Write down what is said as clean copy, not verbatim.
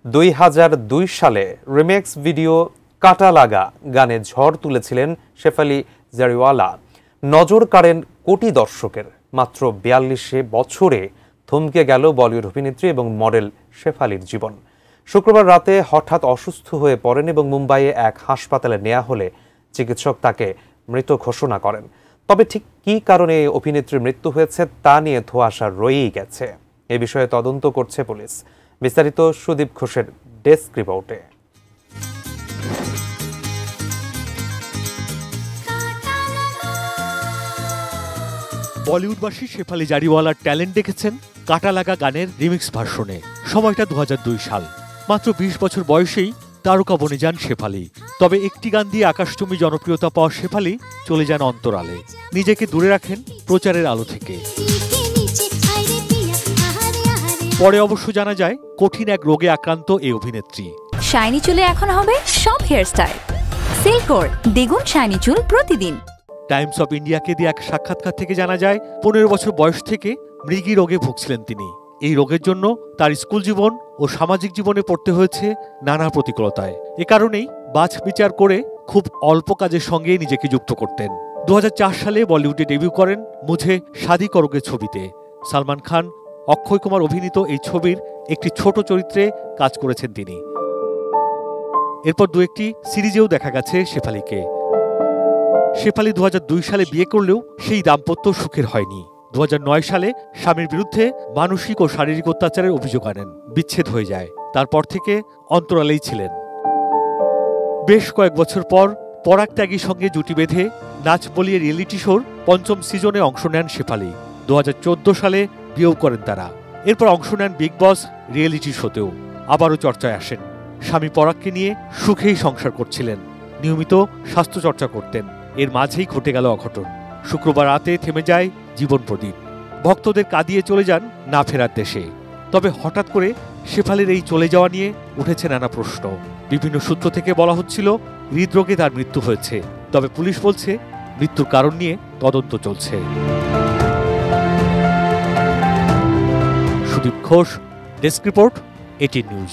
2002 সালে রিমেক্স ভিডিও কাটা লাগা গানে ঝড় তুলেছিলেন শেফালি জারিওয়ালা। নজর কাড়েন কোটি দর্শকের। মাত্র 42 বছরে থমকে গেল বলিউড অভিনেত্রী এবং মডেল শেফালির জীবন। শুক্রবার রাতে হঠাৎ অসুস্থ হয়ে পড়েন এবং মুম্বাইয়ে এক হাসপাতালে নেওয়া হলে চিকিৎসক তাকে মৃত ঘোষণা করেন। তবে ঠিক কী কারণে অভিনেত্রীর মৃত্যু হয়েছে তা নিয়ে ধোঁয়াশা রয়েই গেছে। এ বিষয়ে তদন্ত করছে পুলিশ। বিস্তারিত সুদীপ ঘোষের ডেস্ক রিপোর্টে। বলিউডবাসী শেফালি জারিওয়ালার ট্যালেন্ট দেখেছেন কাটা লাগা গানের রিমিক্স ভার্সনে। সময়টা 2002 সাল। মাত্র 20 বছর বয়সেই তারকা বনে যান শেফালি। তবে একটি গান দিয়ে আকাশচুম্বী জনপ্রিয়তা পাওয়া শেফালি চলে যান অন্তরালে। নিজেকে দূরে রাখেন প্রচারের আলো থেকে। পরে অবশ্য জানা যায় কঠিন এক রোগে আক্রান্ত এই অভিনেত্রী। শাইনি চুলে এখন হবে সব হেয়ারস্টাইল। সিল্কোর দ্বিগুণ শাইনি চুল প্রতিদিন। টাইমস অফ ইন্ডিয়াকে দিয়ে এক সাক্ষাৎকার থেকে জানা যায় 15 বছর বয়স থেকে মৃগী রোগে ভুগছিলেন তিনি। এই রোগের জন্য তার স্কুল জীবন ও সামাজিক জীবনে পড়তে হয়েছে নানা প্রতিকূলতায়। এ কারণেই বাছ বিচার করে খুব অল্প কাজের সঙ্গে নিজেকে যুক্ত করতেন। 2004 সালে বলিউডে ডেবিউ করেন মুঝে শাদি করোগে ছবিতে। সালমান খান, অক্ষয় কুমার অভিনীত এই ছবির একটি ছোট চরিত্রে কাজ করেছেন তিনি। এরপর দু একটি সিরিজেও দেখা গেছে শেফালিকে। শেফালি 2002 সালে বিয়ে করলেও সেই দাম্পত্য সুখের হয়নি। 2009 সালে স্বামীর বিরুদ্ধে মানসিক ও শারীরিক অত্যাচারের অভিযোগ আনেন। বিচ্ছেদ হয়ে যায়। তারপর থেকে অন্তরালেই ছিলেন। বেশ কয়েক বছর পর পরাগ ত্যাগীর সঙ্গে জুটি বেঁধে নাচ বলিয়ে রিয়েলিটি শোর 5ম সিজনে অংশ নেন শেফালি। 2014 সালে বিয়েও করেন তারা। এরপর অংশ নেন বিগ বস রিয়েলিটি শোতেও। আবারও চর্চায় আসেন। স্বামী পরাগকে নিয়ে সুখেই সংসার করছিলেন। নিয়মিত স্বাস্থ্যচর্চা করতেন। এর মাঝেই ঘটে গেল অঘটন। শুক্রবার রাতে থেমে যায় জীবন প্রদীপ। ভক্তদের কাঁদিয়ে চলে যান না ফেরার দেশে। তবে হঠাৎ করে শেফালির এই চলে যাওয়া নিয়ে উঠেছে নানা প্রশ্ন। বিভিন্ন সূত্র থেকে বলা হচ্ছিল হৃদরোগে তার মৃত্যু হয়েছে। তবে পুলিশ বলছে মৃত্যুর কারণ নিয়ে তদন্ত চলছে। Sudip Ghosh, desk report, ATN news.